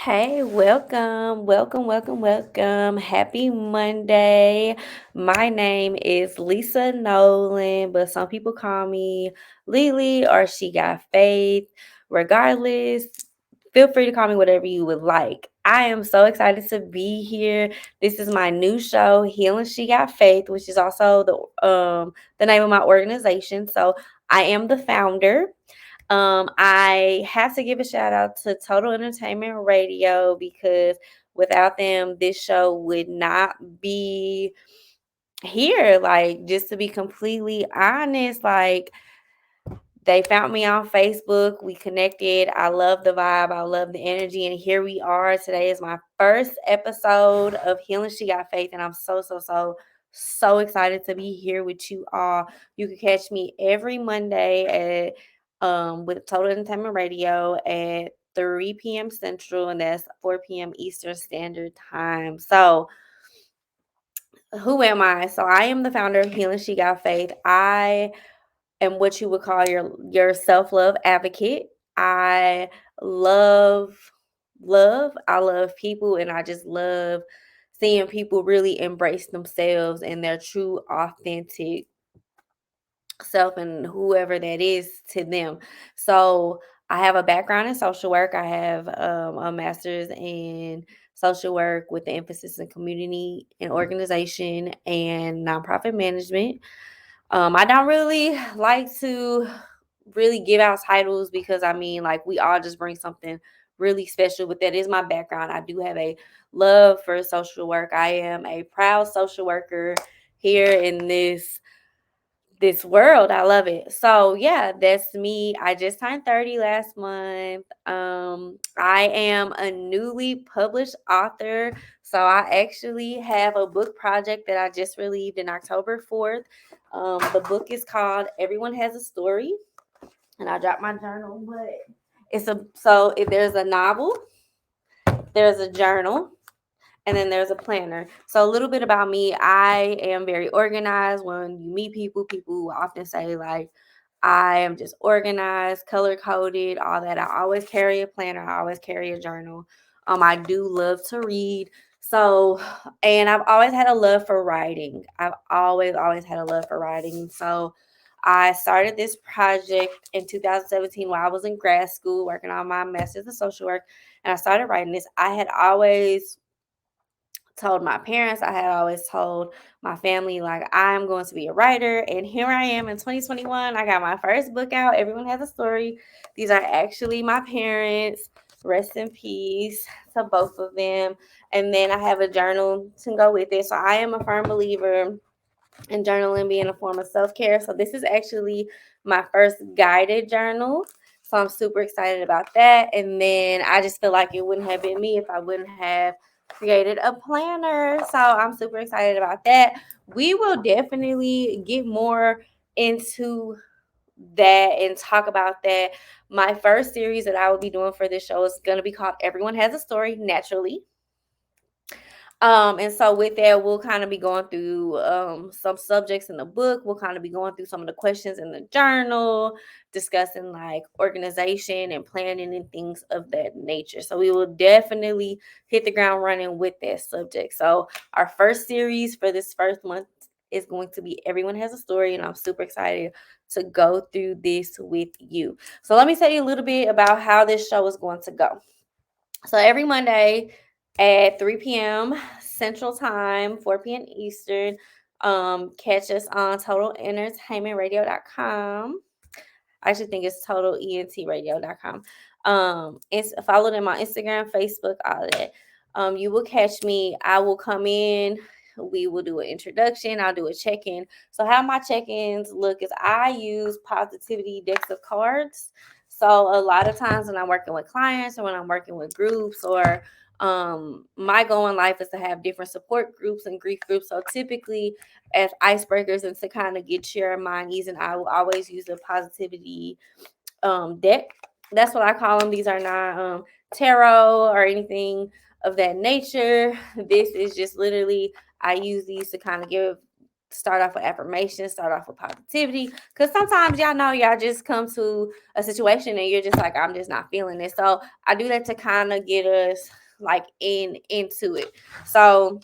Hey, welcome. Happy Monday. My name is Lisa Nolan, but some people call me Lily or She Got Faith. Regardless, feel free to call me whatever you would like. I am so excited to be here. This is my new show, Healing She Got Faith, which is also the name of my organization. So I am the founder. I have to give a shout out to Total Entertainment Radio because without them, this show would not be here. Like, just to be completely honest, like, they found me on Facebook. We connected. I love the vibe. I love the energy. And here we are. Today is my first episode of Healing She Got Faith. And I'm so excited to be here with you all. You can catch me every Monday with Total Entertainment Radio at 3 p.m. Central, and that's 4 p.m. Eastern Standard Time. So, who am I? So, I am the founder of Healing She Got Faith. I am what you would call your self-love advocate. I love I love people, and I just love seeing people really embrace themselves and their true authentic self and whoever that is to them. So I have a background in social work. I have a master's in social work with the emphasis in community and organization and nonprofit management. I don't really like to really give out titles because I mean, like, we all just bring something really special, but that is my background. I do have a love for social work. I am a proud social worker here in this world. I love it. So yeah, that's me. I just turned 30 last month. I am a newly published author. So I actually have a book project that I just released in October 4th. The book is called Everyone Has a Story. And I dropped my journal, but if there's a novel, there's a journal, and then there's a planner. So a little bit about me. I am very organized. When you meet people, people often say like, I am just organized, color coded, all that. I always carry a planner. I always carry a journal. I do love to read. So, and I've always had a love for writing. I've always had a love for writing. So I started this project in 2017 while I was in grad school working on my master's in social work. And I started writing this. I had always told my parents, I had always told my family, like, I'm going to be a writer. And here I am in 2021. I got my first book out. Everyone Has a Story. These are actually my parents. Rest in peace to both of them. And then I have a journal to go with it. So I am a firm believer in journaling being a form of self-care. So this is actually my first guided journal. So I'm super excited about that. And then I just feel like it wouldn't have been me if I wouldn't have created a planner. So I'm super excited about that. We will definitely get more into that and talk about that. My first series that I will be doing for this show is going to be called Everyone Has a Story Naturally. And so with that, we'll kind of be going through some subjects in the book. We'll kind of be going through some of the questions in the journal, discussing like organization and planning and things of that nature. So we will definitely hit the ground running with that subject. So our first series for this first month is going to be Everyone Has a Story, and I'm super excited to go through this with you. So let me tell you a little bit about how this show is going to go. So every Monday at 3 p.m. Central Time, 4 p.m. Eastern, catch us on totalentertainmentradio.com. I actually think it's totalentradio.com. It's follow them on Instagram, Facebook, all of that. You will catch me. I will come in. We will do an introduction. I'll do a check-in. So how my check-ins look is I use positivity decks of cards. So a lot of times when I'm working with clients or when I'm working with groups or my goal in life is to have different support groups and grief groups. So typically as icebreakers and to kind of get your mind easy, and I will always use a positivity deck. That's what I call them. These are not tarot or anything of that nature. This is just literally I use these to kind of give start off with affirmations, start off with positivity. Because sometimes y'all know y'all just come to a situation and you're just like, I'm just not feeling it. So I do that to kind of get us like into it. So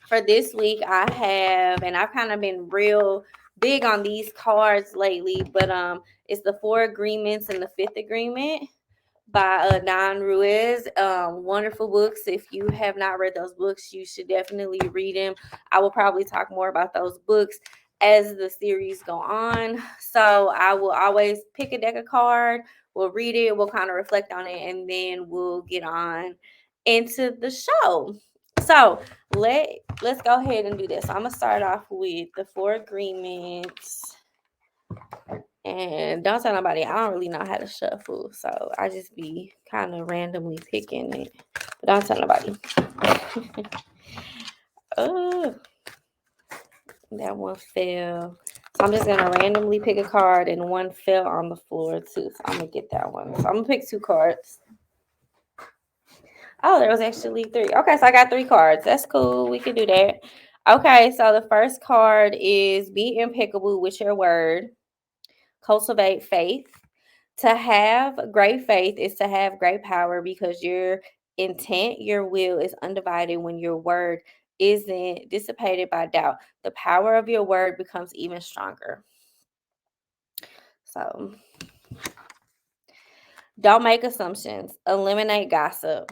for this week, I have, and I've kind of been real big on these cards lately, but it's the 4 Agreements and the 5th Agreement by Don Ruiz. Wonderful books. If you have not read those books, you should definitely read them. I will probably talk more about those books as the series go on. So I will always pick a deck of cards. We'll read it. We'll kind of reflect on it, and then we'll get on into the show. So let's go ahead and do this. So I'm gonna start off with the 4 Agreements. And don't tell nobody, I don't really know how to shuffle. So I just be kind of randomly picking it. But don't tell nobody. Oh, that one fell. So I'm just going to randomly pick a card, and one fell on the floor too. So I'm going to get that one. So I'm going to pick 2 cards. Oh, there was actually 3. Okay, so I got 3 cards. That's cool. We can do that. Okay, so the first card is be impeccable with your word. Cultivate faith. To have great faith is to have great power because your intent, your will is undivided when your word isn't dissipated by doubt. The power of your word becomes even stronger. So, don't make assumptions. Eliminate gossip.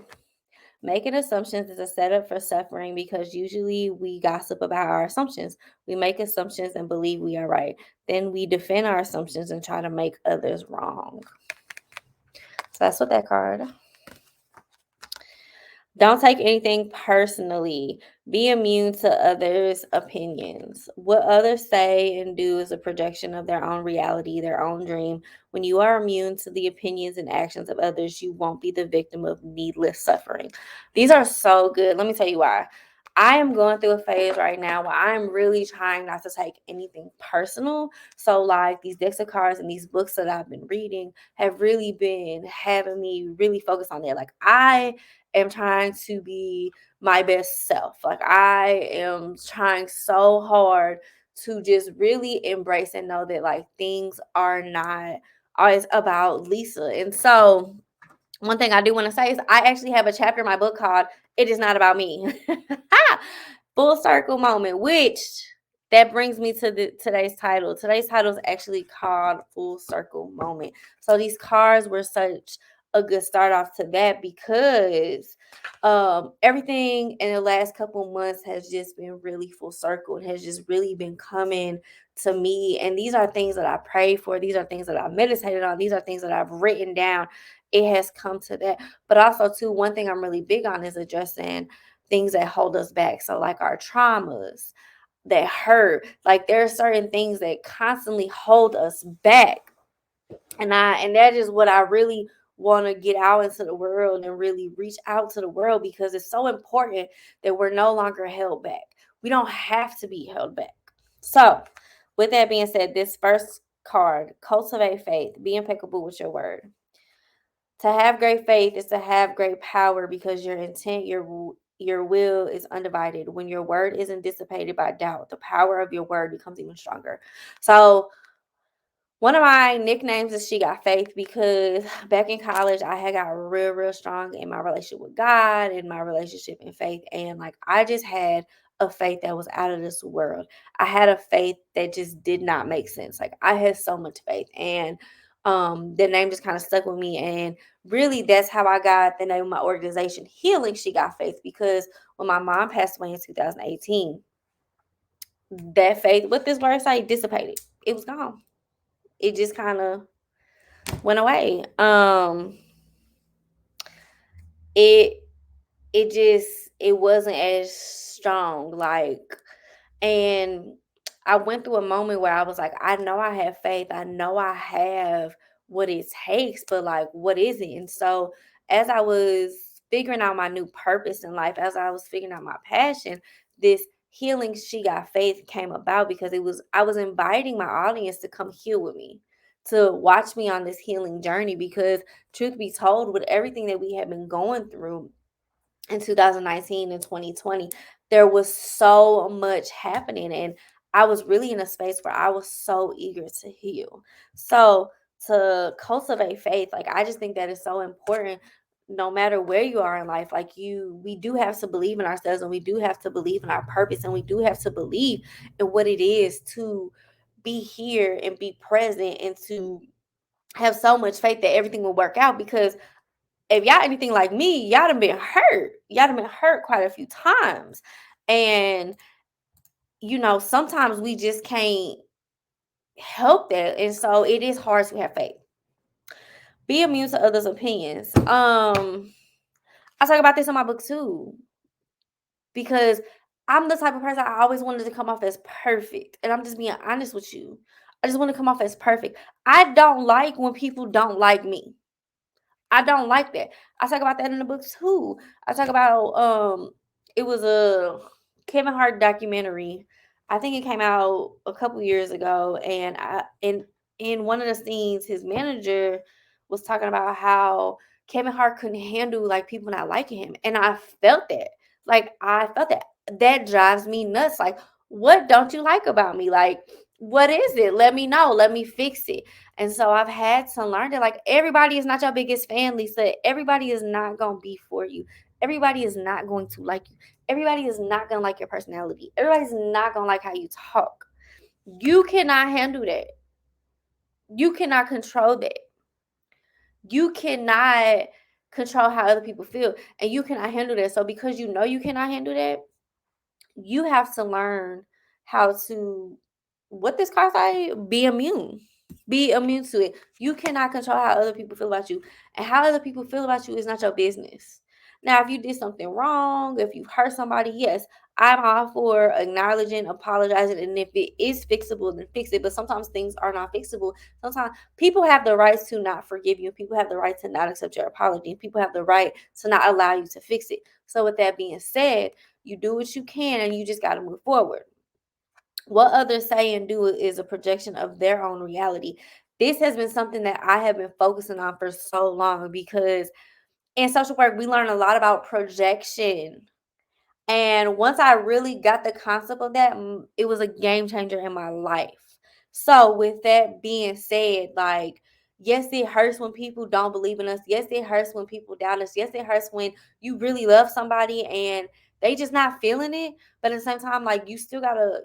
Making assumptions is a setup for suffering because usually we gossip about our assumptions. We make assumptions and believe we are right. Then we defend our assumptions and try to make others wrong. So that's what that card. Don't take anything personally. Be immune to others' opinions. What others say and do is a projection of their own reality, their own dream. When you are immune to the opinions and actions of others, you won't be the victim of needless suffering. These are so good. Let me tell you why. I am going through a phase right now where I'm really trying not to take anything personal. So, like these decks of cards and these books that I've been reading have really been having me really focus on that. Like, I am trying to be my best self. Like I am trying so hard to just really embrace and know that like things are not always about Lisa. And so one thing I do want to say is I actually have a chapter in my book called It Is Not About Me. Full circle moment, which that brings me to today's title. Today's title is actually called Full Circle Moment. So these cards were such a good start off to that because everything in the last couple months has just been really full circle. It has just really been coming to me. And these are things that I prayed for. These are things that I meditated on. These are things that I've written down. It has come to that. But also, too, one thing I'm really big on is addressing things that hold us back. So, like our traumas that hurt, like there are certain things that constantly hold us back. And that is what I really want to get out into the world and really reach out to the world because it's so important that we're no longer held back. We don't have to be held back. So, with that being said, this first card, cultivate faith, be impeccable with your word. To have great faith is to have great power because your intent, your will is undivided. When your word isn't dissipated by doubt, the power of your word becomes even stronger. So one of my nicknames is She Got Faith because back in college, I had got real strong in my relationship with God and my relationship in faith. And like, I just had a faith that was out of this world. I had a faith that just did not make sense. Like, I had so much faith. And the name just kind of stuck with me. And really, that's how I got the name of my organization, Healing She Got Faith, because when my mom passed away in 2018, that faith, what this word say, dissipated. It was gone. It just kind of went away. It it wasn't as strong. Like, and I went through a moment where I was like, I know I have faith. I know I have what it takes, but like, what is it? And so as I was figuring out my new purpose in life, as I was figuring out my passion, this healing She Got Faith came about because I was inviting my audience to come heal with me, to watch me on this healing journey, because truth be told, with everything that we have been going through in 2019 and 2020, there was so much happening. And I was really in a space where I was so eager to heal. So to cultivate faith, like I just think that is so important no matter where you are in life. Like we do have to believe in ourselves, and we do have to believe in our purpose, and we do have to believe in what it is to be here and be present and to have so much faith that everything will work out. Because if y'all anything like me, y'all done been hurt. Y'all done been hurt quite a few times. And sometimes we just can't help that. And so it is hard to have faith. Be immune to others' opinions. I talk about this in my book too, because I'm the type of person I always wanted to come off as perfect. And I'm just being honest with you. I just want to come off as perfect. I don't like when people don't like me. I don't like that. I talk about that in the book too. I talk about it was a Kevin Hart documentary. I think it came out a couple years ago, and in one of the scenes his manager was talking about how Kevin Hart couldn't handle like people not liking him. And I felt that. Like I felt that. That drives me nuts. Like, what don't you like about me? Like, what is it? Let me know. Let me fix it. And so I've had to learn that like everybody is not your biggest fan, Lisa. Everybody is not going to be for you. Everybody is not going to like you. Everybody is not going to like your personality. Everybody's not going to like how you talk. You cannot handle that. You cannot control that. You cannot control how other people feel, and you cannot handle that. So because you know you cannot handle that, you have to learn how to, what this card say, be immune. Be immune to it. You cannot control how other people feel about you. And how other people feel about you is not your business. Now, if you did something wrong, if you hurt somebody, yes, I'm all for acknowledging, apologizing, and if it is fixable, then fix it. But sometimes things are not fixable. Sometimes people have the right to not forgive you. People have the right to not accept your apology. And people have the right to not allow you to fix it. So with that being said, you do what you can and you just got to move forward. What others say and do is a projection of their own reality. This has been something that I have been focusing on for so long, because in social work, we learn a lot about projection. And once I really got the concept of that, it was a game changer in my life. So, with that being said, like, yes, it hurts when people don't believe in us. Yes, it hurts when people doubt us. Yes, it hurts when you really love somebody and they just not feeling it. But at the same time, like, you still gotta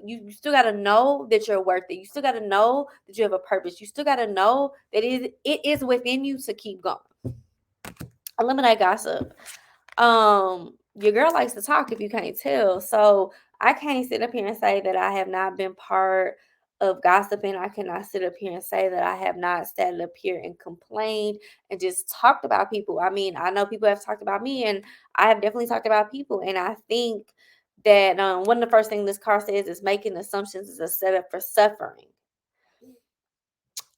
know that you're worth it. You still gotta know that you have a purpose. You still gotta know that it is within you to keep going. Eliminate gossip. Your girl likes to talk, if you can't tell. So I can't sit up here and say that I have not been part of gossiping. I cannot sit up here and say that I have not sat up here and complained and just talked about people. I mean, I know people have talked about me, and I have definitely talked about people. And I think that one of the first things this card says is making assumptions is a setup for suffering.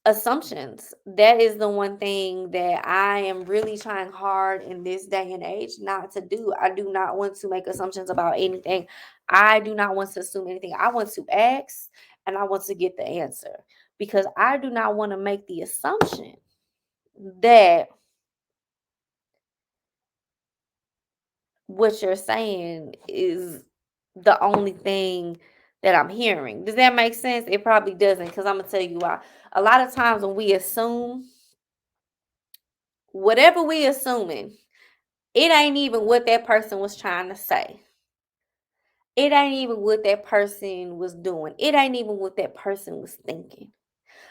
Assumptions, that is the one thing that I am really trying hard in this day and age not to do. I do not want to make assumptions about anything. I do not want to assume anything. I want to ask and I want to get the answer, because I do not want to make the assumption that what you're saying is the only thing that I'm hearing. Does that make sense? It probably doesn't, because I'm going to tell you why. A lot of times when we assume, whatever we assuming, it ain't even what that person was trying to say. It ain't even what that person was doing. It ain't even what that person was thinking.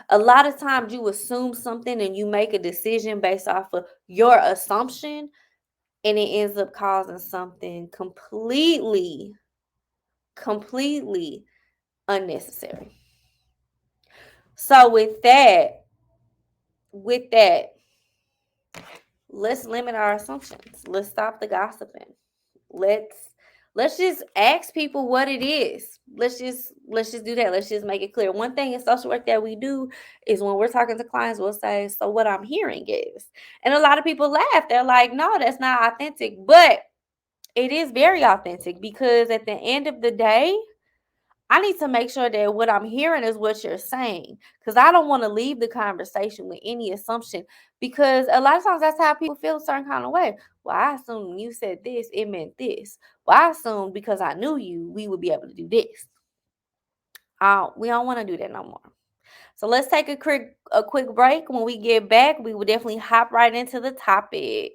A lot of times you assume something and you make a decision based off of your assumption, and it ends up causing something completely unnecessary. So with that, let's limit our assumptions. Let's stop the gossiping. Let's just ask people what it is. Let's just do that. Let's just make it clear. One thing in social work that we do is when we're talking to clients, we'll say, so what I'm hearing is, and a lot of people laugh. They're like, no, that's not authentic. But it is very authentic, because at the end of the day, I need to make sure that what I'm hearing is what you're saying, because I don't want to leave the conversation with any assumption, because a lot of times that's how people feel a certain kind of way. Well, I assumed when you said this, it meant this. Well, I assumed because I knew you, we would be able to do this. We don't want to do that no more. So let's take a quick break. When we get back, we will definitely hop right into the topic.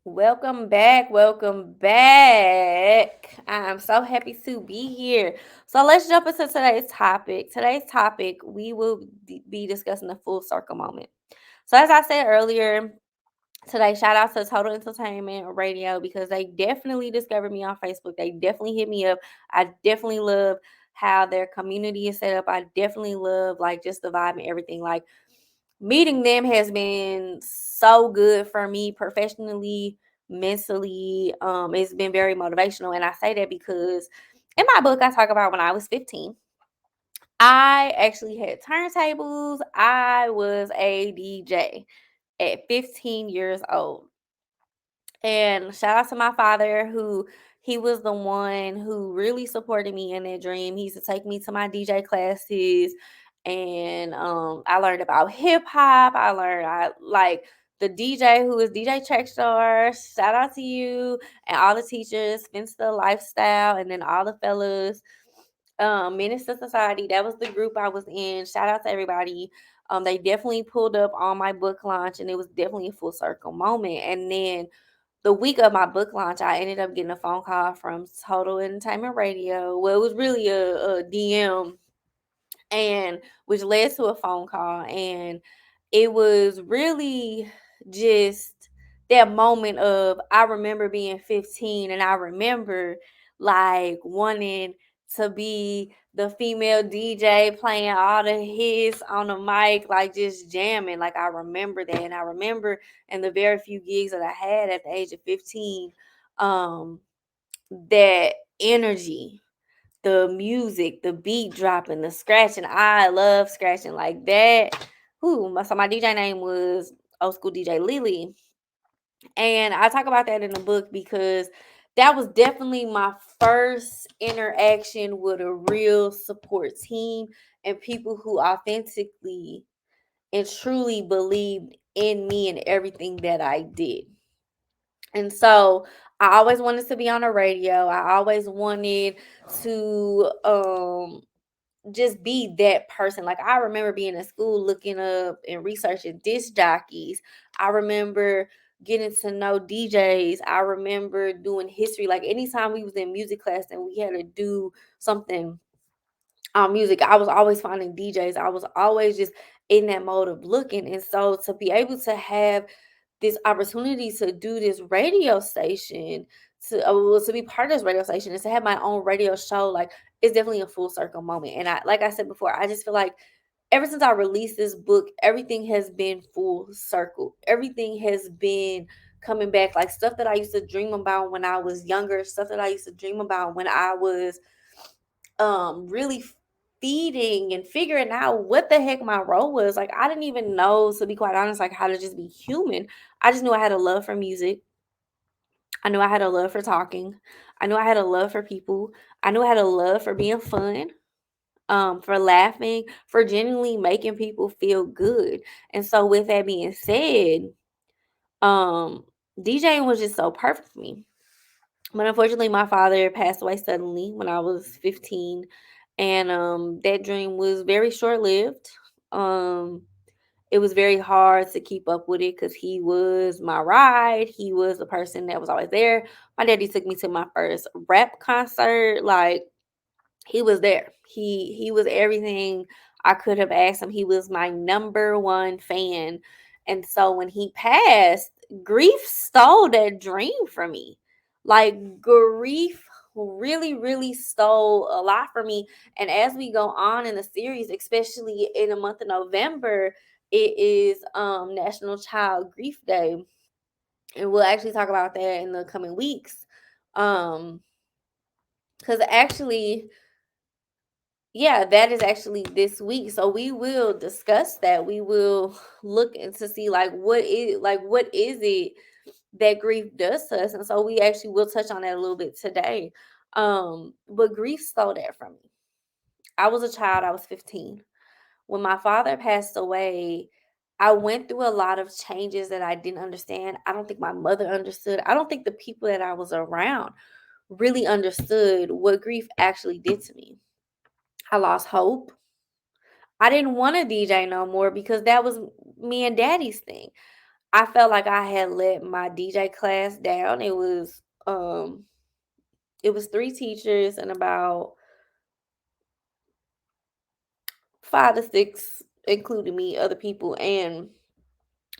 Welcome back. Welcome back. I'm so happy to be here. So let's jump into today's topic. Today's topic, we will be discussing the full circle moment. So as I said earlier, today, shout out to Total Entertainment Radio because they definitely discovered me on Facebook. They definitely hit me up. I definitely love how their community is set up. I definitely love like just the vibe and everything. Like meeting them has been so good for me professionally, mentally. It's been very motivational. And I say that because in my book, I talk about when I was 15. I actually had turntables. I was a DJ at 15 years old. And shout out to my father, who he was the one who really supported me in that dream. He used to take me to my DJ classes, and I learned about hip hop. I like the DJ who is DJ Checkstar. Shout out to you and all the teachers, Finsta Lifestyle, and then all the fellas. Minister Society, that was the group I was in. Shout out to everybody. They definitely pulled up on my book launch, and it was definitely a full circle moment. And then the week of my book launch, I ended up getting a phone call from Total Entertainment Radio. Well, it was really a DM, and which led to a phone call. And it was really just that moment of, I remember being 15 and I remember like wanting to be the female DJ playing all the hits on the mic, like just jamming. Like I remember that. And I remember in the very few gigs that I had at the age of 15, um, that energy, the music, the beat dropping, the scratching. I love scratching like that. So my DJ name was Old School DJ Lily. And I talk about that in the book because that was definitely my first interaction with a real support team and people who authentically and truly believed in me and everything that I did. And so I always wanted to be on the radio. I always wanted to just be that person. Like I remember being in school looking up and researching disc jockeys. I remember getting to know DJs. I remember doing history. Like anytime we was in music class and we had to do something on music, I was always finding DJs. I was always just in that mode of looking. And so to be able to have this opportunity to do this radio station, to be part of this radio station and to have my own radio show, like it's definitely a full circle moment. And I, like I said before, I just feel like ever since I released this book, everything has been full circle. Everything has been coming back, like stuff that I used to dream about when I was younger, stuff that I used to dream about when I was really feeding and figuring out what the heck my role was. Like I didn't even know, to be quite honest, like how to just be human. I just knew I had a love for music. I knew I had a love for talking. I knew I had a love for people. I knew I had a love for being fun, for laughing, for genuinely making people feel good. And so with that being said, um DJing was just so perfect for me. But unfortunately, my father passed away suddenly when I was 15, and that dream was very short-lived. Um, it was very hard to keep up with it because he was my ride. He was the person that was always there. My daddy took me to my first rap concert. Like he was there. He was everything I could have asked him. He was my number one fan. And so when he passed, grief stole that dream from me. Like grief really, really stole a lot from me. And as we go on in the series, especially in the month of November, it is National Child Grief Day. And we'll actually talk about that in the coming weeks. Because actually, yeah, that is actually this week. So we will discuss that. We will look into see what is it that grief does to us. And so we actually will touch on that a little bit today. But grief stole that from me. I was a child, I was 15. When my father passed away, I went through a lot of changes that I didn't understand. I don't think my mother understood. I don't think the people that I was around really understood what grief actually did to me. I lost hope. I didn't want to DJ no more because that was me and daddy's thing. I felt like I had let my DJ class down. It was three teachers and about 5 to 6, including me, other people, and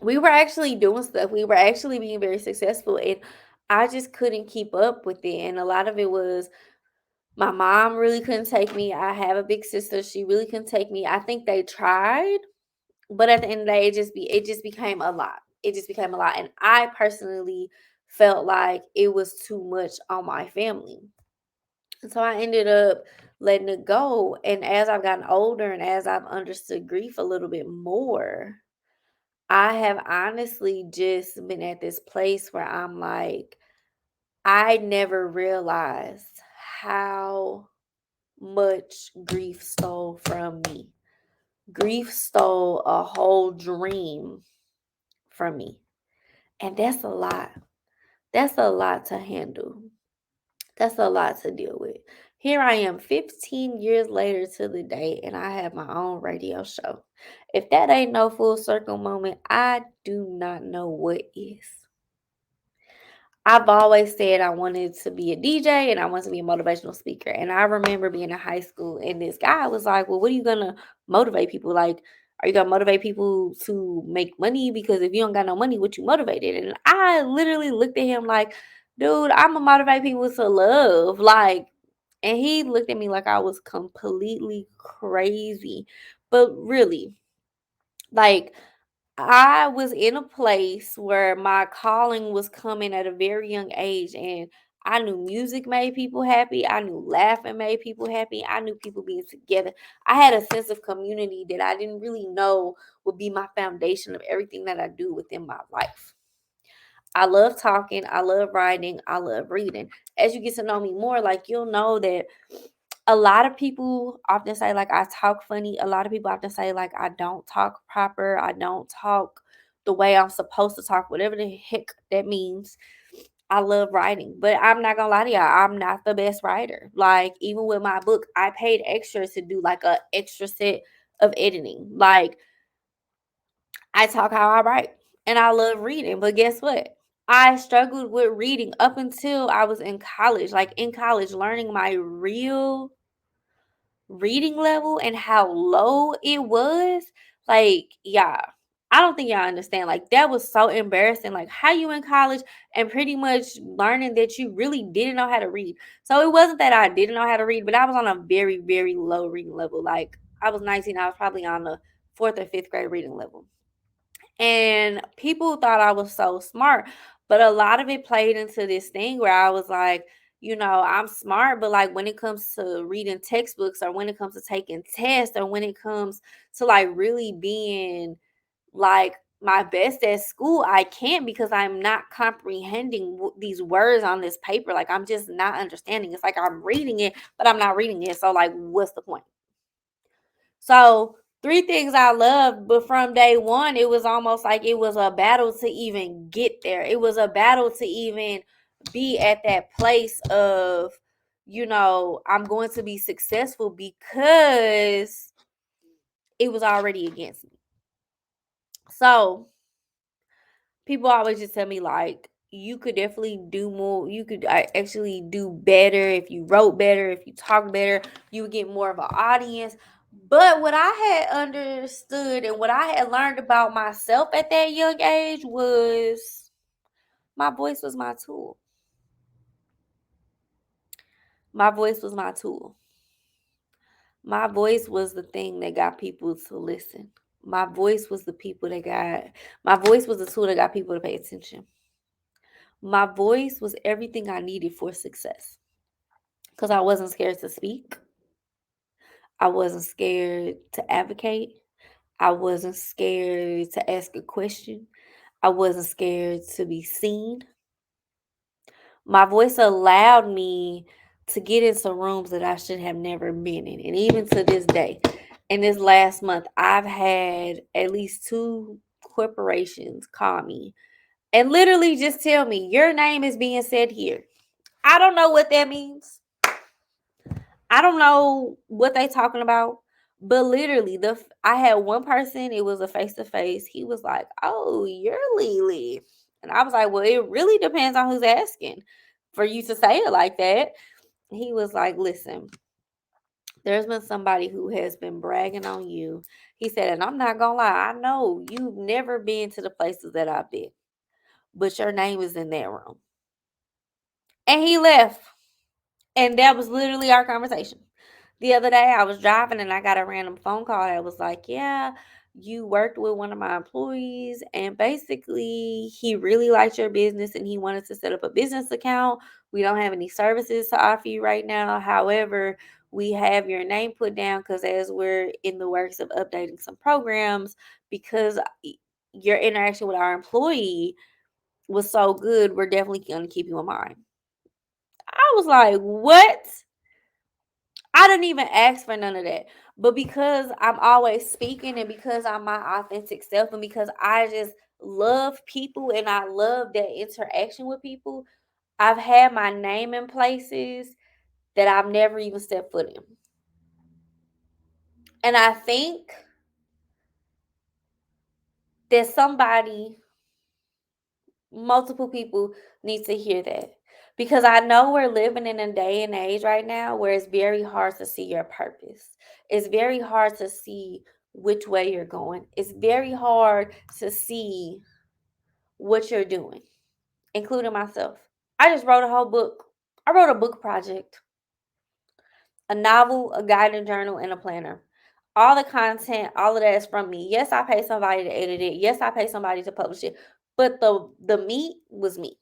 we were actually doing stuff. We were actually being very successful, and I just couldn't keep up with it. And a lot of it was my mom really couldn't take me. I have a big sister; she really couldn't take me. I think they tried, but at the end of the day, it just became a lot. It just became a lot, and I personally felt like it was too much on my family. And so I ended up letting it go. And as I've gotten older and as I've understood grief a little bit more, I have honestly just been at this place where I'm like, I never realized how much grief stole from me. Grief stole a whole dream from me. And that's a lot. That's a lot to handle. That's a lot to deal with. Here I am 15 years later to the day, and I have my own radio show. If that ain't no full circle moment, I do not know what is. I've always said I wanted to be a DJ and I wanted to be a motivational speaker. And I remember being in high school and this guy was like, well, what are you going to motivate people? Like, are you going to motivate people to make money? Because if you don't got no money, what you motivated? And I literally looked at him like, dude, I'm going to motivate people to love. Like, and he looked at me like I was completely crazy. But really, like, I was in a place where my calling was coming at a very young age, and I knew music made people happy. I knew laughing made people happy. I knew people being together. I had a sense of community that I didn't really know would be my foundation of everything that I do within my life. I love talking. I love writing. I love reading. As you get to know me more, like you'll know that a lot of people often say like I talk funny. A lot of people often say like I don't talk proper. I don't talk the way I'm supposed to talk, whatever the heck that means. I love writing, but I'm not gonna lie to y'all, I'm not the best writer. Like even with my book, I paid extra to do like a extra set of editing. Like I talk how I write and I love reading, but guess what? I struggled with reading up until I was in college. Like in college, learning my real reading level and how low it was, like, yeah, I don't think y'all understand. Like, that was so embarrassing. Like, how you in college and pretty much learning that you really didn't know how to read. So it wasn't that I didn't know how to read, but I was on a very, very low reading level. Like, I was 19, I was probably on the fourth or fifth grade reading level. And people thought I was so smart, but a lot of it played into this thing where I was like, I'm smart, but like when it comes to reading textbooks or when it comes to taking tests or when it comes to like really being like my best at school, I can't because I'm not comprehending these words on this paper. Like I'm just not understanding. It's like I'm reading it, but I'm not reading it. So like, what's the point? So, three things I loved, but from day one, it was almost like it was a battle to even get there. It was a battle to even be at that place of, I'm going to be successful because it was already against me. So, people always just tell me, like, you could definitely do more. You could actually do better if you wrote better, if you talk better, you would get more of an audience. But what I had understood and what I had learned about myself at that young age was my voice was my tool. My voice was my tool. My voice was the thing that got people to listen. My voice was the tool that got people to pay attention. My voice was everything I needed for success because I wasn't scared to speak. I wasn't scared to advocate. I wasn't scared to ask a question. I wasn't scared to be seen. My voice allowed me to get into rooms that I should have never been in. And even to this day, in this last month, I've had at least 2 corporations call me and literally just tell me, your name is being said here. I don't know what that means. I don't know what they talking about. But literally, I had one person, it was a face-to-face. He was like, oh, you're Lily. And I was like, well, it really depends on who's asking for you to say it like that. He was like, listen, there's been somebody who has been bragging on you. He said, and I'm not gonna lie, I know you've never been to the places that I've been, but your name is in that room. And he left. And that was literally our conversation. The other day I was driving and I got a random phone call that was like, yeah, you worked with one of my employees and basically he really liked your business and he wanted to set up a business account. We don't have any services to offer you right now. However, we have your name put down because as we're in the works of updating some programs, because your interaction with our employee was so good, we're definitely going to keep you in mind. I was like, what? I didn't even ask for none of that. But because I'm always speaking and because I'm my authentic self and because I just love people and I love that interaction with people, I've had my name in places that I've never even stepped foot in. And I think that multiple people need to hear that. Because I know we're living in a day and age right now where it's very hard to see your purpose. It's very hard to see which way you're going. It's very hard to see what you're doing, including myself. I just wrote a whole book. I wrote a book project, a novel, a guided journal, and a planner. All the content, all of that is from me. Yes, I pay somebody to edit it. Yes, I pay somebody to publish it. But the meat was me.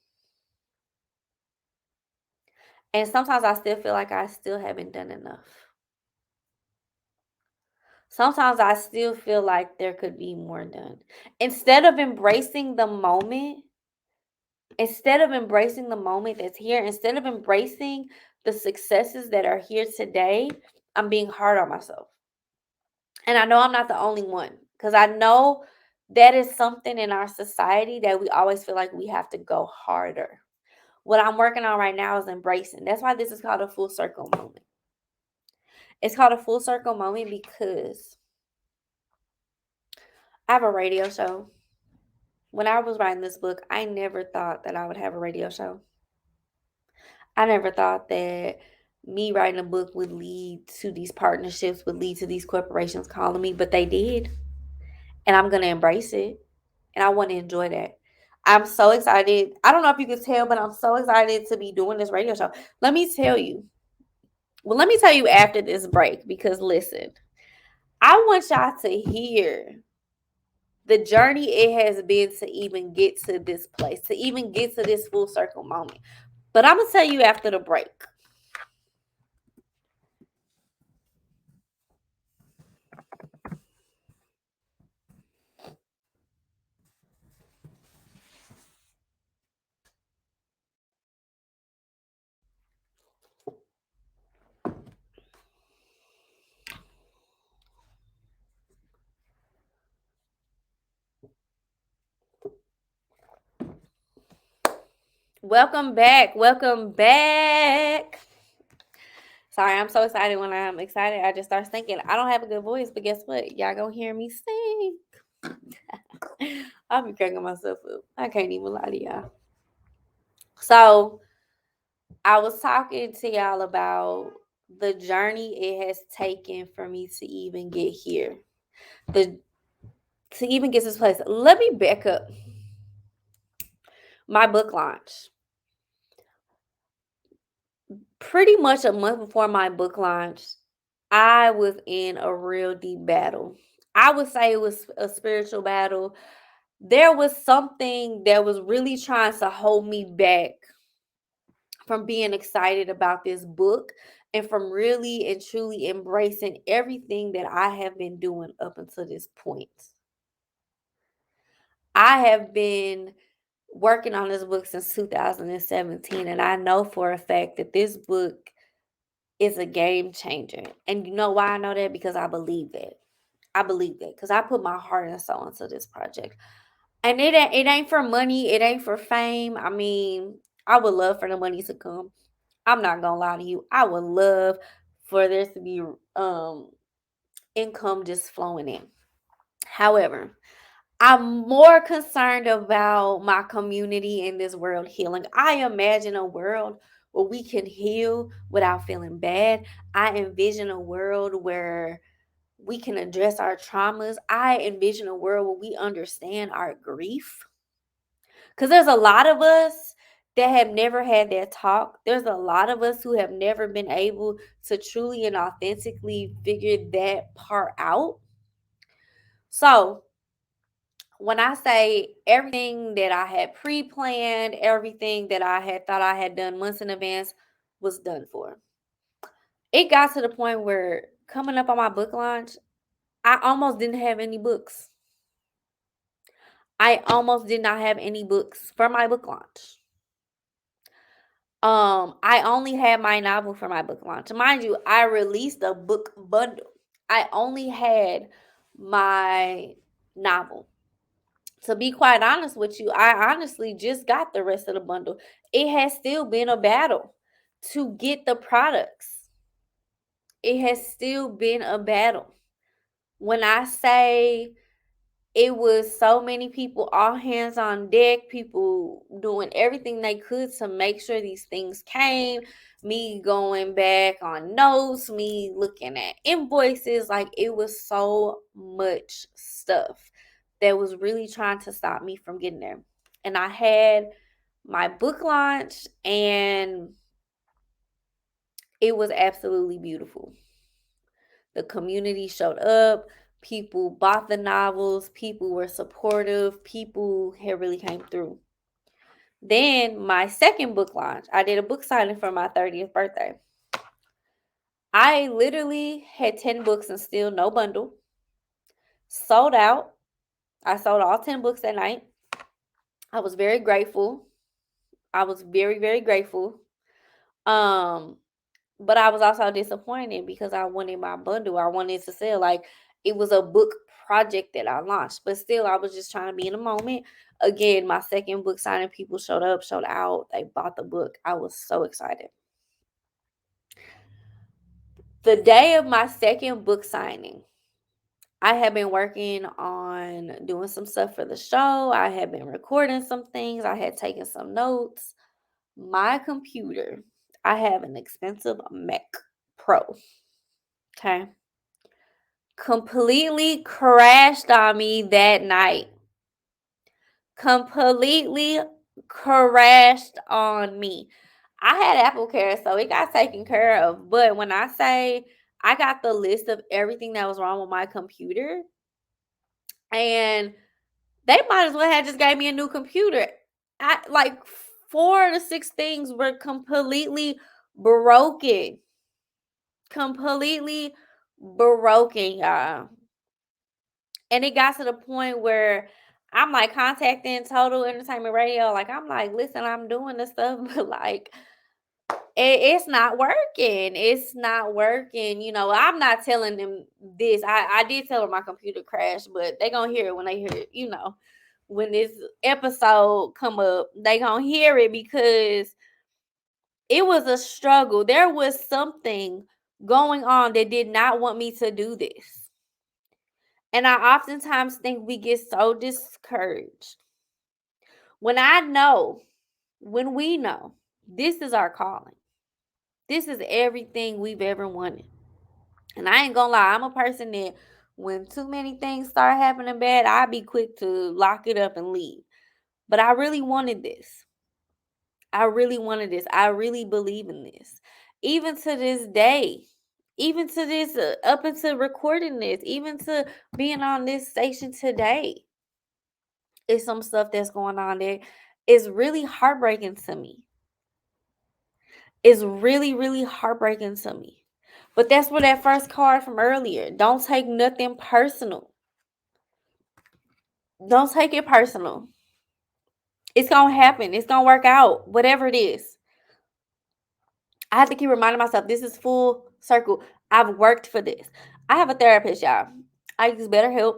And sometimes I still feel like I still haven't done enough. Sometimes I still feel like there could be more done. Instead of embracing the moment, instead of embracing the moment that's here, instead of embracing the successes that are here today, I'm being hard on myself. And I know I'm not the only one because I know that is something in our society that we always feel like we have to go harder. What I'm working on right now is embracing. That's why this is called a full circle moment. It's called a full circle moment because I have a radio show. When I was writing this book, I never thought that I would have a radio show. I never thought that me writing a book would lead to these partnerships, would lead to these corporations calling me, but they did. And I'm going to embrace it. And I want to enjoy that. I'm so excited. I don't know if you can tell, but I'm so excited to be doing this radio show. Let me tell you. Well, let me tell you after this break because listen, I want y'all to hear the journey it has been to even get to this place, to even get to this full circle moment. But I'm going to tell you after the break. Welcome back. Welcome back. Sorry, I'm so excited. When I'm excited, I just start thinking. I don't have a good voice, but guess what? Y'all gonna hear me sing. I'll be cracking myself up. I can't even lie to y'all. So I was talking to y'all about the journey it has taken for me to even get here. To even get to this place. Let me back up. My book launch. Pretty much a month before my book launch, I was in a real deep battle. I would say it was a spiritual battle. There was something that was really trying to hold me back from being excited about this book and from really and truly embracing everything that I have been doing up until this point. I have been working on this book since 2017, and I know for a fact that this book is a game changer. And you know why I know that? Because I believe that. I believe that because I put my heart and soul into this project. And it ain't for money. It ain't for fame. I mean, I would love for the money to come. I'm not gonna lie to you. I would love for there to be income just flowing in. However, I'm more concerned about my community in this world healing. I imagine a world where we can heal without feeling bad. I envision a world where we can address our traumas. I envision a world where we understand our grief. Because there's a lot of us that have never had that talk. There's a lot of us who have never been able to truly and authentically figure that part out. So, when I say everything that I had pre-planned, everything that I had thought I had done months in advance was done for. It got to the point where coming up on my book launch, I almost didn't have any books. I almost did not have any books for my book launch. I only had my novel for my book launch. Mind you, I released a book bundle. I only had my novel. To be quite honest with you, I honestly just got the rest of the bundle. It has still been a battle to get the products. It has still been a battle. When I say it was so many people, all hands on deck, people doing everything they could to make sure these things came, me going back on notes, me looking at invoices, like it was so much stuff that was really trying to stop me from getting there. And I had my book launch and it was absolutely beautiful. The community showed up. People bought the novels. People were supportive. People had really came through. Then my second book launch, I did a book signing for my 30th birthday. I literally had 10 books and still no bundle. Sold out. I sold all 10 books that night. I was very grateful. I was very, very grateful. Um, But I was also disappointed because I wanted my bundle. I wanted to sell. Like it was a book project that I launched. But still, I was just trying to be in the moment. Again, my second book signing, people showed up, showed out. They bought the book. I was so excited. The day of my second book signing, I had been working on doing some stuff for the show. I had been recording some things. I had taken some notes. My computer, I have an expensive Mac Pro. Okay. Completely crashed on me that night. Completely crashed on me. I had Apple Care, so it got taken care of. But when I say I got the list of everything that was wrong with my computer, and they might as well have just gave me a new computer. I like 4 to 6 things were completely broken. Completely broken, y'all. And it got to the point where I'm like contacting Total Entertainment Radio. Like, I'm like, listen, I'm doing this stuff, but like, it's not working. It's not working. You know, I'm not telling them this. I did tell them my computer crashed, but they going to hear it when they hear it. You know, when this episode come up, they going to hear it because it was a struggle. There was something going on that did not want me to do this. And I oftentimes think we get so discouraged. When we know this is our calling, this is everything we've ever wanted. And I ain't gonna lie, I'm a person that when too many things start happening bad, I'll be quick to lock it up and leave. But I really wanted this. I really wanted this. I really believe in this. Even to this day, even to this, up into recording this, even to being on this station today. It's some stuff that's going on there. It's really heartbreaking to me. It's really, really heartbreaking to me. But that's where that first card from earlier. Don't take nothing personal. Don't take it personal. It's going to happen. It's going to work out. Whatever it is. I have to keep reminding myself this is full circle. I've worked for this. I have a therapist, y'all. I use BetterHelp.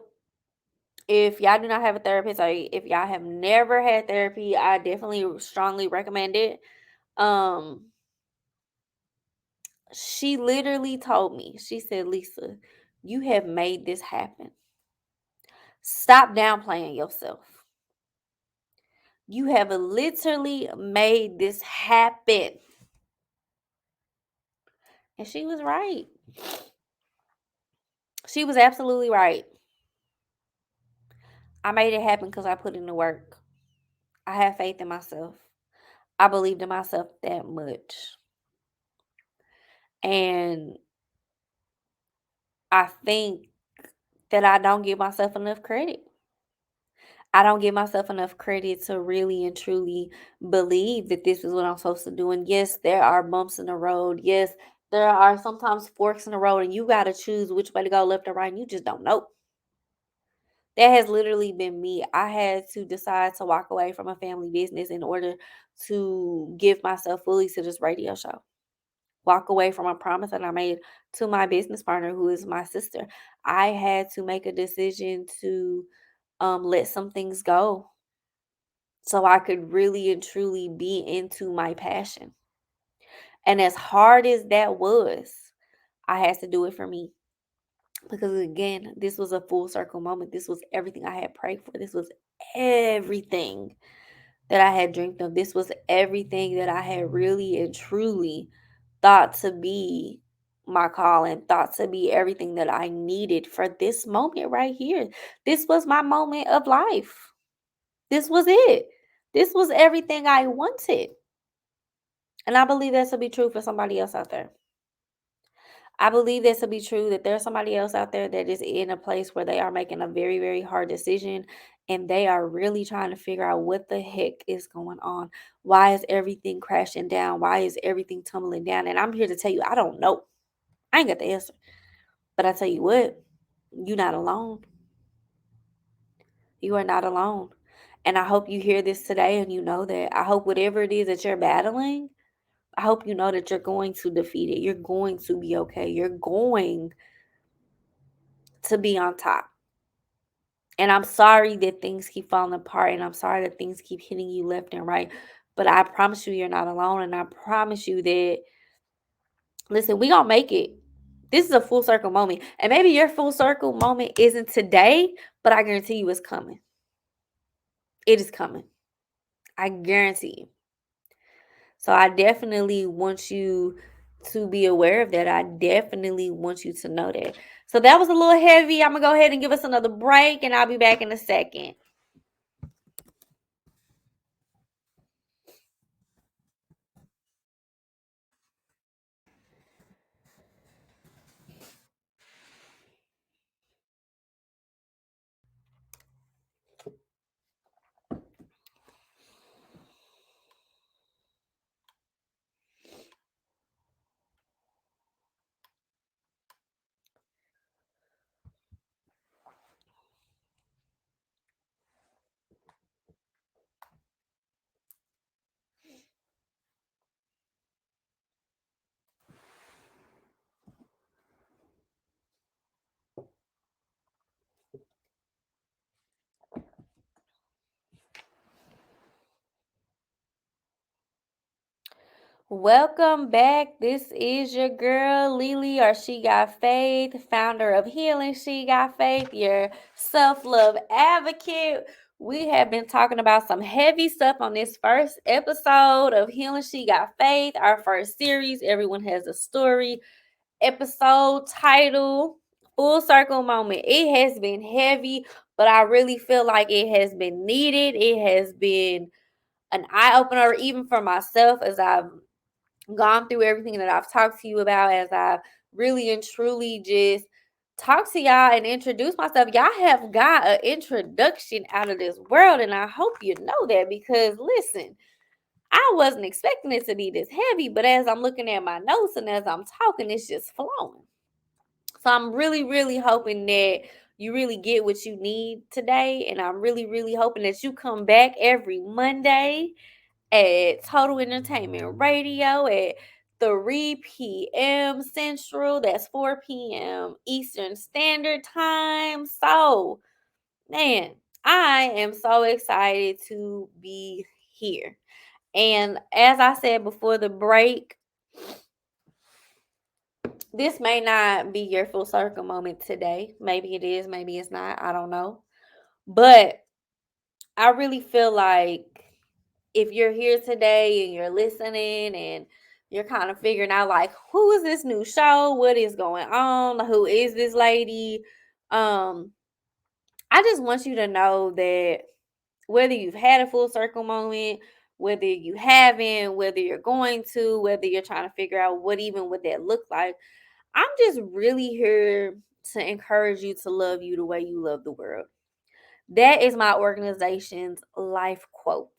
If y'all do not have a therapist, or if y'all have never had therapy, I definitely strongly recommend it. Um, she literally told me, she said, Lisa, you have made this happen. Stop downplaying yourself. You have literally made this happen. And she was right. She was absolutely right. I made it happen because I put in the work. I have faith in myself. I believed in myself that much. And I think that I don't give myself enough credit. I don't give myself enough credit to really and truly believe that this is what I'm supposed to do. And yes, there are bumps in the road. Yes, there are sometimes forks in the road, and you got to choose which way to go, left or right, and you just don't know. That has literally been me. I had to decide to walk away from a family business in order to give myself fully to this radio show. Walk away from a promise that I made to my business partner, who is my sister. I had to make a decision to let some things go so I could really and truly be into my passion. And as hard as that was, I had to do it for me. Because again, this was a full circle moment. This was everything I had prayed for. This was everything that I had dreamed of. This was everything that I had really and truly thought to be my calling, thought to be everything that I needed for this moment right here. This was my moment of life. This was it. This was everything I wanted. And I believe that to be true for somebody else out there. I believe that to be true, that there's somebody else out there that is in a place where they are making a very, very hard decision, and they are really trying to figure out what the heck is going on. Why is everything crashing down? Why is everything tumbling down? And I'm here to tell you, I don't know. I ain't got the answer. But I tell you what, you're not alone. You are not alone. And I hope you hear this today and you know that. I hope whatever it is that you're battling, I hope you know that you're going to defeat it. You're going to be okay. You're going to be on top. And I'm sorry that things keep falling apart, and I'm sorry that things keep hitting you left and right. But I promise you, you're not alone. And I promise you that, listen, we gonna make it. This is a full circle moment. And maybe your full circle moment isn't today, but I guarantee you it's coming. It is coming. I guarantee you. So I definitely want you to be aware of that. I definitely want you to know that. So that was a little heavy. I'm going to go ahead and give us another break, and I'll be back in a second. Welcome back. This is your girl, Lily, or She Got Faith, founder of Healing She Got Faith, your self-love advocate. We have been talking about some heavy stuff on this first episode of Healing She Got Faith, our first series. Everyone has a story. Episode title, Full Circle Moment. It has been heavy, but I really feel like it has been needed. It has been an eye-opener, even for myself, as I've gone through everything that I've talked to you about, as I've really and truly just talked to y'all and introduced myself. Y'all have got an introduction out of this world, and I hope you know that, because listen, I wasn't expecting it to be this heavy, but as I'm looking at my notes and as I'm talking, it's just flowing. So I'm really, really hoping that you really get what you need today, and I'm really, really hoping that you come back every Monday at Total Entertainment Radio at 3 p.m. Central. That's 4 p.m. Eastern Standard Time. So, man, I am so excited to be here. And as I said before the break, this may not be your full circle moment today. Maybe it is, maybe it's not. I don't know. But I really feel like if you're here today and you're listening and you're kind of figuring out like, who is this new show? What is going on? Who is this lady? I just want you to know that whether you've had a full circle moment, whether you haven't, whether you're going to, whether you're trying to figure out what even would that look like, I'm just really here to encourage you to love you the way you love the world. That is my organization's life quote.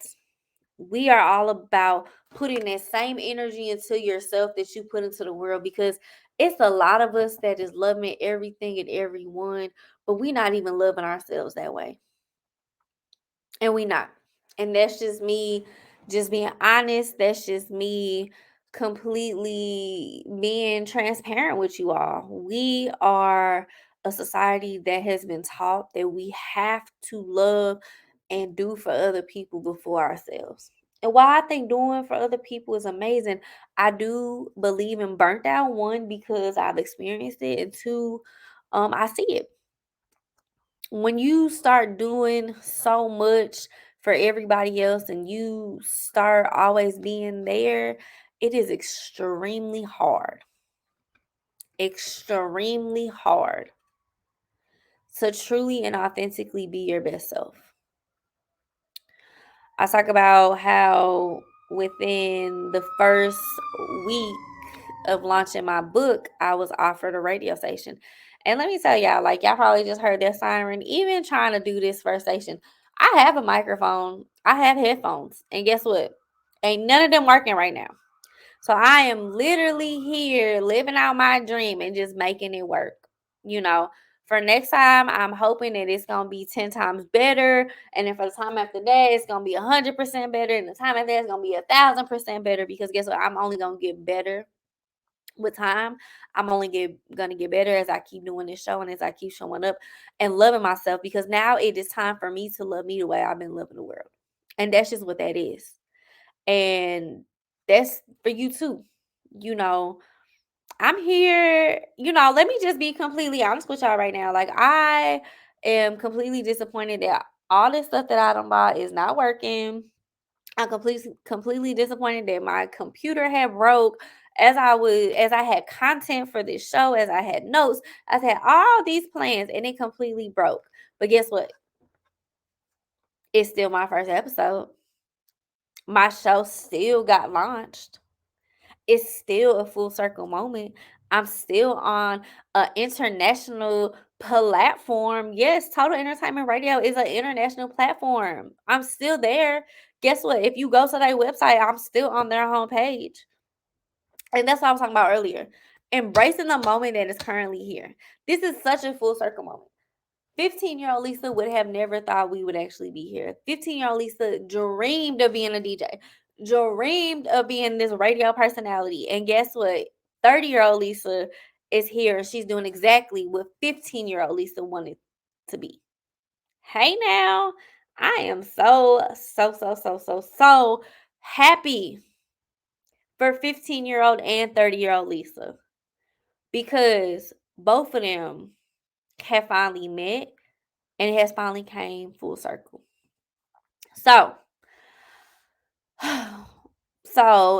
We are all about putting that same energy into yourself that you put into the world, because it's a lot of us that is loving everything and everyone, but we're not even loving ourselves that way. And we not. And that's just me just being honest. That's just me completely being transparent with you all. We are a society that has been taught that we have to love and do for other people before ourselves. And while I think doing for other people is amazing, I do believe in burnt out, one, because I've experienced it, and two, I see it. When you start doing so much for everybody else and you start always being there, it is extremely hard to truly and authentically be your best self. I talk about how within the first week of launching my book, I was offered a radio station. And let me tell y'all, like, y'all probably just heard that siren. Even trying to do this first station, I have a microphone, I have headphones, and guess what? Ain't none of them working right now. So I am literally here living out my dream and just making it work. You know, for next time, I'm hoping that it's going to be 10 times better. And then for the time after that, it's going to be 100% better. And the time after that, it's going to be 1,000% better, because guess what? I'm only going to get better with time. I'm only going to get better as I keep doing this show and as I keep showing up and loving myself, because now it is time for me to love me the way I've been loving the world. And that's just what that is. And that's for you too. You know, I'm here, let me just be completely honest with y'all right now. Like, I am completely disappointed that all this stuff that I done bought is not working. I'm completely disappointed that my computer had broke as I had content for this show, as I had notes, I had all these plans, and it completely broke. But guess what? It's still my first episode. My show still got launched. It's still a full circle moment. I'm still on an international platform. Yes, Total Entertainment Radio is an international platform. I'm still there. Guess what? If you go to their website, I'm still on their homepage. And that's what I was talking about earlier. Embracing the moment that is currently here. This is such a full circle moment. 15-year-old Lisa would have never thought we would actually be here. 15-year-old Lisa dreamed of being a DJ, dreamed of being this radio personality. And guess what? 30-year-old Lisa is here. She's doing exactly what 15-year-old Lisa wanted to be. Hey now, I am so happy for 15-year-old and 30-year-old Lisa, because both of them have finally met and it has finally came full circle. So,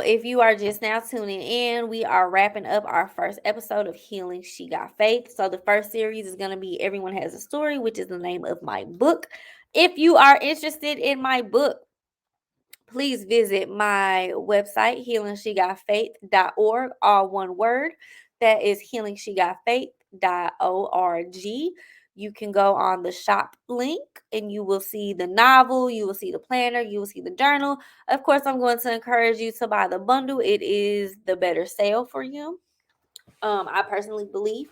if you are just now tuning in, we are wrapping up our first episode of Healing She Got Faith. So the first series is going to be Everyone Has a Story, which is the name of my book. If you are interested in my book, please visit my website, HealingsheGotFaith.org, all one word. That is HealingsheGotFaith.org. You can go on the shop link and you will see the novel, you will see the planner, you will see the journal. Of course, I'm going to encourage you to buy the bundle. It is the better sale for you. I personally believe.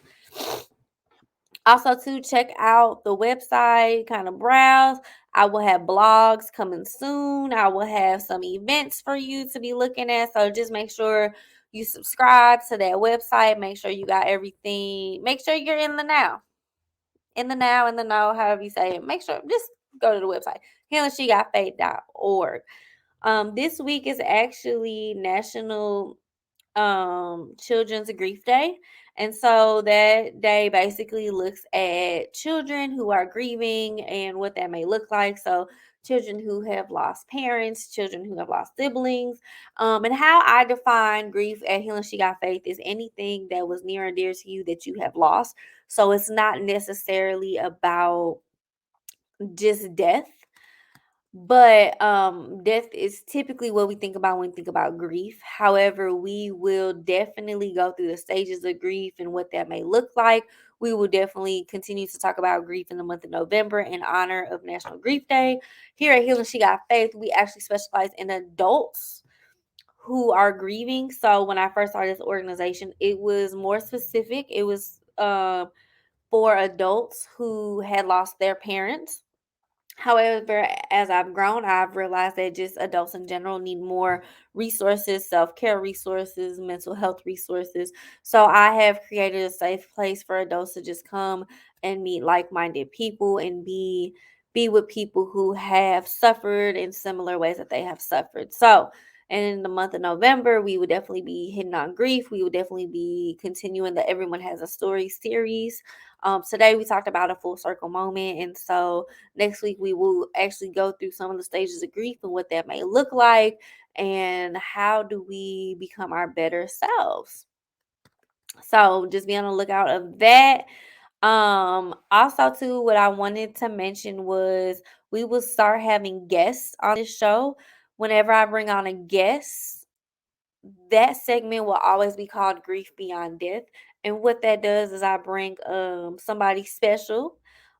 Also, to check out the website, kind of browse. I will have blogs coming soon. I will have some events for you to be looking at. So just make sure you subscribe to that website. Make sure you got everything. Make sure you're in the now. In the now, in the know, however you say it. Make sure, just go to the website, HealingsheGotFaith.org. This week is actually National Children's Grief Day. And so that day basically looks at children who are grieving and what that may look like. So children who have lost parents, children who have lost siblings. And how I define grief at Healing She Got Faith is anything that was near and dear to you that you have lost. So it's not necessarily about just death, but death is typically what we think about when we think about grief. However, we will definitely go through the stages of grief and what that may look like. We will definitely continue to talk about grief in the month of November in honor of National Grief Day. Here at Healing She Got Faith, we actually specialize in adults who are grieving. So when I first started this organization, it was more specific. It was for adults who had lost their parents. However, as I've grown, I've realized that just adults in general need more resources, self-care resources, mental health resources. So I have created a safe place for adults to just come and meet like-minded people and be with people who have suffered in similar ways that they have suffered. So, and in the month of November, we would definitely be hitting on grief. We would definitely be continuing the Everyone Has a Story series. Today we talked about a full circle moment, and so next week, we will actually go through some of the stages of grief and what that may look like, and how do we become our better selves. So just be on the lookout of that. Also too, what I wanted to mention was we will start having guests on this show. Whenever I bring on a guest, that segment will always be called Grief Beyond Death. And what that does is I bring somebody special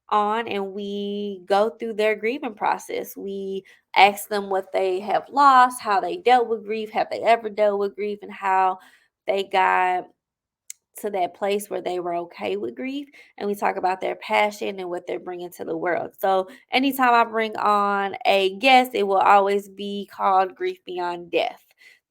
on, and we go through their grieving process. We ask them what they have lost, how they dealt with grief, have they ever dealt with grief, and how they got to that place where they were okay with grief, and we talk about their passion and what they're bringing to the world. So anytime I bring on a guest, it will always be called Grief Beyond Death.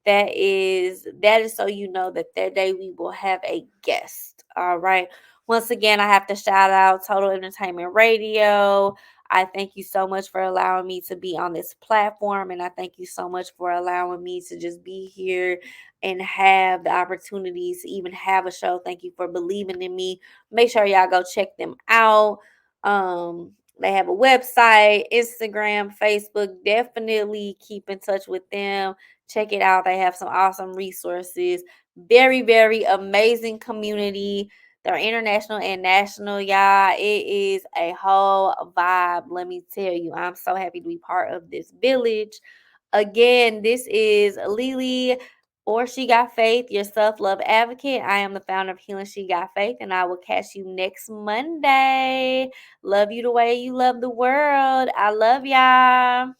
That is so you know that that day we will have a guest. All right. Once again, I have to shout out Total Entertainment Radio. I thank you so much for allowing me to be on this platform, and I thank you so much for allowing me to just be here and have the opportunities to even have a show. Thank you for believing in me. Make sure y'all go check them out. They have a website, Instagram, Facebook. Definitely keep in touch with them. Check it out. They have some awesome resources. Very, very amazing community. They're international and national, y'all. It is a whole vibe. Let me tell you, I'm so happy to be part of this village. Again, this is Lily, or She Got Faith, your self-love advocate. I am the founder of Healing She Got Faith, and I will catch you next Monday. Love you the way you love the world. I love y'all.